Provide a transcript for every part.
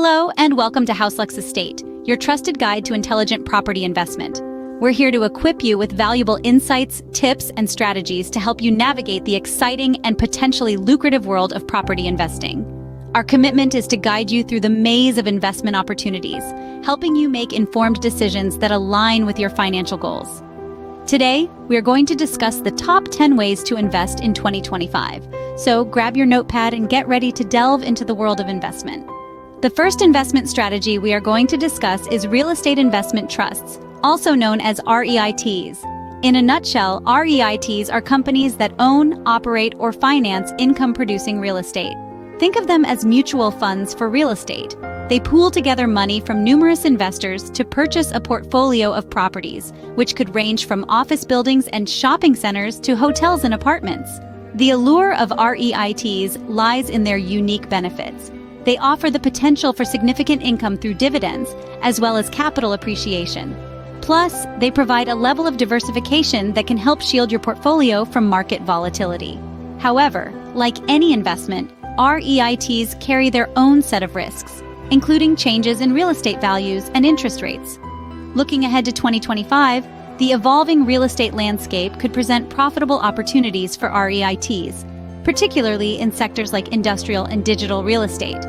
Hello and welcome to HouseLux Estate, your trusted guide to intelligent property investment. We're here to equip you with valuable insights, tips, and strategies to help you navigate the exciting and potentially lucrative world of property investing. Our commitment is to guide you through the maze of investment opportunities, helping you make informed decisions that align with your financial goals. Today, we are going to discuss the top 10 ways to invest in 2025. So grab your notepad and get ready to delve into the world of investment. The first investment strategy we are going to discuss is real estate investment trusts, also known as REITs. In a nutshell, REITs are companies that own, operate, or finance income-producing real estate. Think of them as mutual funds for real estate. They pool together money from numerous investors to purchase a portfolio of properties, which could range from office buildings and shopping centers to hotels and apartments. The allure of REITs lies in their unique benefits. They offer the potential for significant income through dividends, as well as capital appreciation. Plus, they provide a level of diversification that can help shield your portfolio from market volatility. However, like any investment, REITs carry their own set of risks, including changes in real estate values and interest rates. Looking ahead to 2025, the evolving real estate landscape could present profitable opportunities for REITs, particularly in sectors like industrial and digital real estate.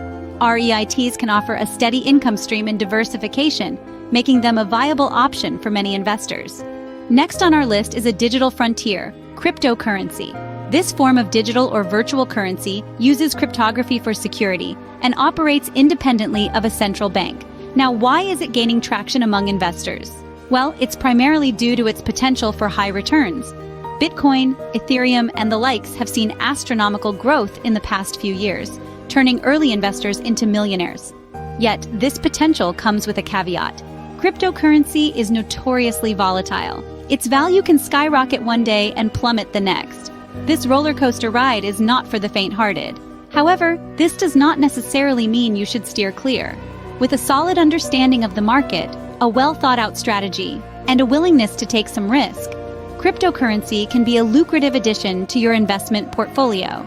REITs can offer a steady income stream and diversification, making them a viable option for many investors. Next on our list is a digital frontier, cryptocurrency. This form of digital or virtual currency uses cryptography for security and operates independently of a central bank. Now, why is it gaining traction among investors? Well, it's primarily due to its potential for high returns. Bitcoin, Ethereum, and the likes have seen astronomical growth in the past few years, turning early investors into millionaires. Yet, this potential comes with a caveat. Cryptocurrency is notoriously volatile. Its value can skyrocket one day and plummet the next. This roller coaster ride is not for the faint-hearted. However, this does not necessarily mean you should steer clear. With a solid understanding of the market, a well-thought-out strategy, and a willingness to take some risk, cryptocurrency can be a lucrative addition to your investment portfolio.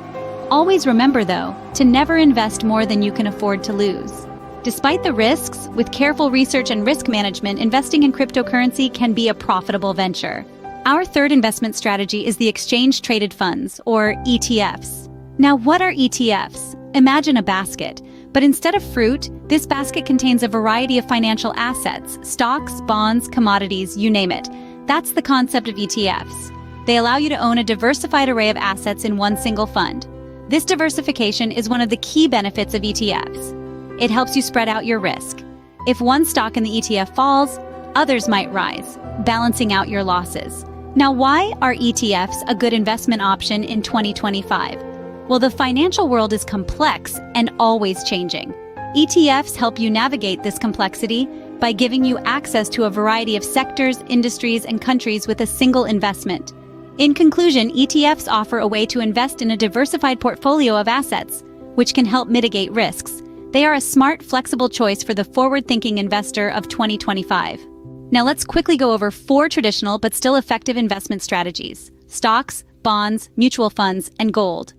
Always remember, though, to never invest more than you can afford to lose. Despite the risks, with careful research and risk management, investing in cryptocurrency can be a profitable venture. Our third investment strategy is the exchange-traded funds, or ETFs. Now, what are ETFs? Imagine a basket, but instead of fruit, this basket contains a variety of financial assets, stocks, bonds, commodities, you name it. That's the concept of ETFs. They allow you to own a diversified array of assets in one single fund. This diversification is one of the key benefits of ETFs. It helps you spread out your risk. If one stock in the ETF falls, others might rise, balancing out your losses. Now, why are ETFs a good investment option in 2025? Well, the financial world is complex and always changing. ETFs help you navigate this complexity by giving you access to a variety of sectors, industries, and countries with a single investment. In conclusion, ETFs offer a way to invest in a diversified portfolio of assets, which can help mitigate risks. They are a smart, flexible choice for the forward-thinking investor of 2025. Now let's quickly go over 4 traditional but still effective investment strategies: stocks, bonds, mutual funds, and gold.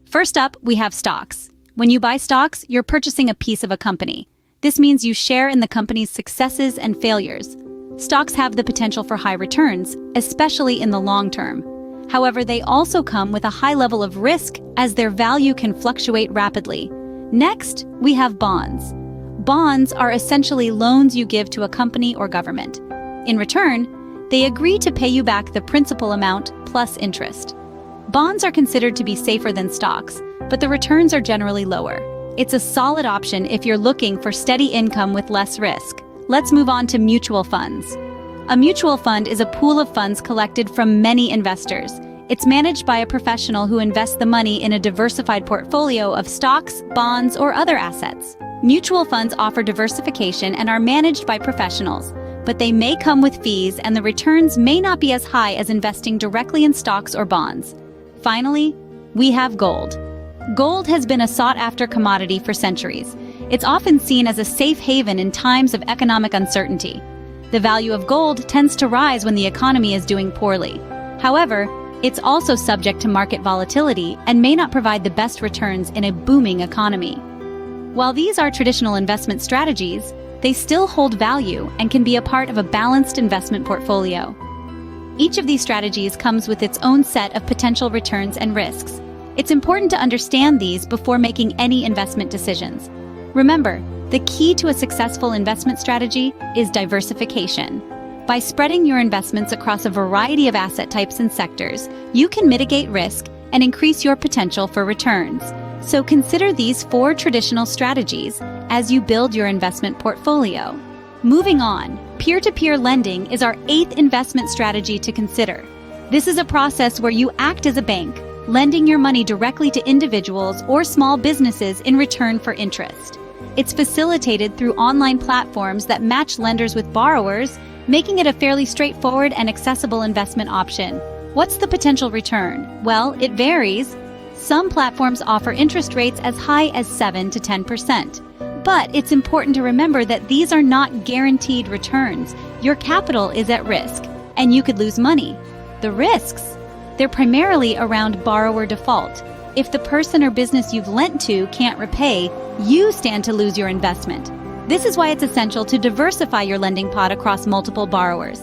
First up, we have stocks. When you buy stocks, you're purchasing a piece of a company. This means you share in the company's successes and failures. Stocks have the potential for high returns, especially in the long term. However, they also come with a high level of risk as their value can fluctuate rapidly. Next, we have bonds. Bonds are essentially loans you give to a company or government. In return, they agree to pay you back the principal amount plus interest. Bonds are considered to be safer than stocks, but the returns are generally lower. It's a solid option if you're looking for steady income with less risk. Let's move on to mutual funds. A mutual fund is a pool of funds collected from many investors. It's managed by a professional who invests the money in a diversified portfolio of stocks, bonds, or other assets. Mutual funds offer diversification and are managed by professionals, but they may come with fees and the returns may not be as high as investing directly in stocks or bonds. Finally, we have gold. Gold has been a sought-after commodity for centuries. It's often seen as a safe haven in times of economic uncertainty. The value of gold tends to rise when the economy is doing poorly. However, it's also subject to market volatility and may not provide the best returns in a booming economy. While these are traditional investment strategies, they still hold value and can be a part of a balanced investment portfolio. Each of these strategies comes with its own set of potential returns and risks. It's important to understand these before making any investment decisions. Remember, the key to a successful investment strategy is diversification. By spreading your investments across a variety of asset types and sectors, you can mitigate risk and increase your potential for returns. So consider these 4 traditional strategies as you build your investment portfolio. Moving on, peer-to-peer lending is our 8th investment strategy to consider. This is a process where you act as a bank, lending your money directly to individuals or small businesses in return for interest. It's facilitated through online platforms that match lenders with borrowers, making it a fairly straightforward and accessible investment option. What's the potential return? Well, it varies. Some platforms offer interest rates as high as 7 to 10%. But it's important to remember that these are not guaranteed returns. Your capital is at risk, and you could lose money. The risks? They're primarily around borrower default. If the person or business you've lent to can't repay, you stand to lose your investment. This is why it's essential to diversify your lending pot across multiple borrowers.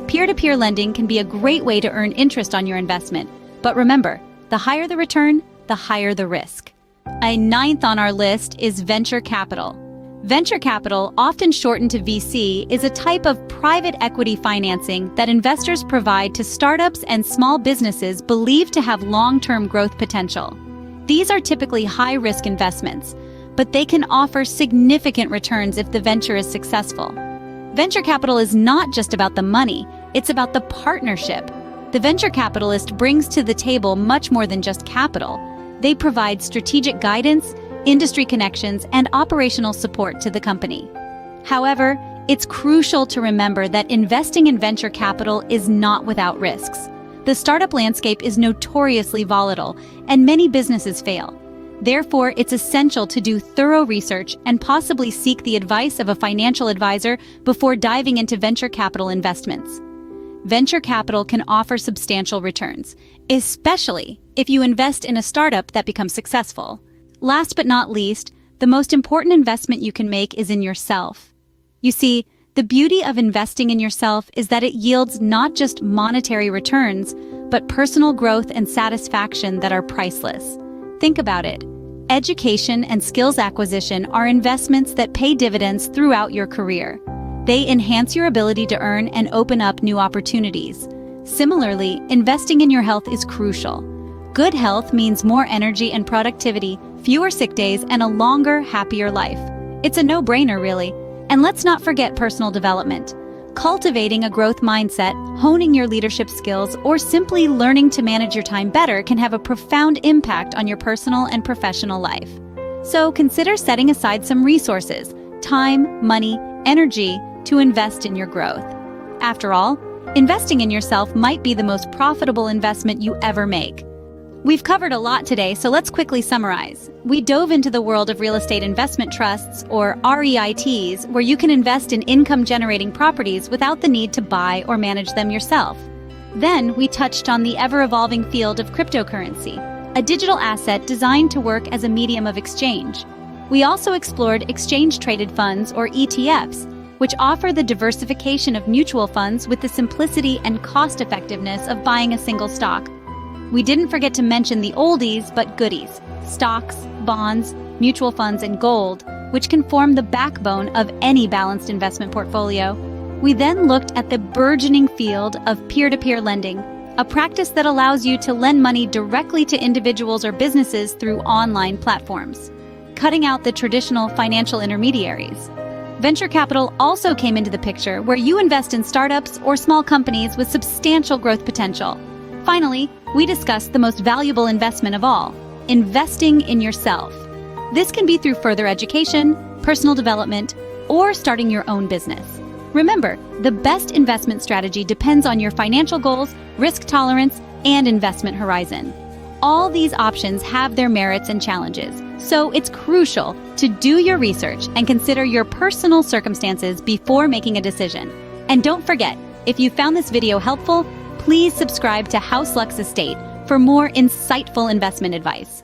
Peer-to-peer lending can be a great way to earn interest on your investment. But remember, the higher the return, the higher the risk. A 9th on our list is venture capital. Venture capital, often shortened to VC, is a type of private equity financing that investors provide to startups and small businesses believed to have long-term growth potential. These are typically high-risk investments, but they can offer significant returns if the venture is successful. Venture capital is not just about the money, it's about the partnership. The venture capitalist brings to the table much more than just capital. They provide strategic guidance, industry connections, and operational support to the company. However, it's crucial to remember that investing in venture capital is not without risks. The startup landscape is notoriously volatile, and many businesses fail. Therefore, it's essential to do thorough research and possibly seek the advice of a financial advisor before diving into venture capital investments. Venture capital can offer substantial returns, especially if you invest in a startup that becomes successful. Last but not least, the most important investment you can make is in yourself. You see, the beauty of investing in yourself is that it yields not just monetary returns, but personal growth and satisfaction that are priceless. Think about it. Education and skills acquisition are investments that pay dividends throughout your career. They enhance your ability to earn and open up new opportunities. Similarly, investing in your health is crucial. Good health means more energy and productivity, fewer sick days, and a longer, happier life. It's a no-brainer, really. And let's not forget personal development. Cultivating a growth mindset, honing your leadership skills, or simply learning to manage your time better can have a profound impact on your personal and professional life. So consider setting aside some resources, time, money, energy, to invest in your growth. After all, investing in yourself might be the most profitable investment you ever make. We've covered a lot today, so let's quickly summarize. We dove into the world of real estate investment trusts, or REITs, where you can invest in income-generating properties without the need to buy or manage them yourself. Then we touched on the ever-evolving field of cryptocurrency, a digital asset designed to work as a medium of exchange. We also explored exchange-traded funds, or ETFs, which offer the diversification of mutual funds with the simplicity and cost-effectiveness of buying a single stock. We didn't forget to mention the oldies but goodies, stocks, bonds, mutual funds, and gold, which can form the backbone of any balanced investment portfolio. We then looked at the burgeoning field of peer-to-peer lending, a practice that allows you to lend money directly to individuals or businesses through online platforms, cutting out the traditional financial intermediaries. Venture capital also came into the picture, where you invest in startups or small companies with substantial growth potential. Finally, we discussed the most valuable investment of all, investing in yourself. This can be through further education, personal development, or starting your own business. Remember, the best investment strategy depends on your financial goals, risk tolerance, and investment horizon. All these options have their merits and challenges, so it's crucial to do your research and consider your personal circumstances before making a decision. And don't forget, if you found this video helpful, please subscribe to HouseLux Estate for more insightful investment advice.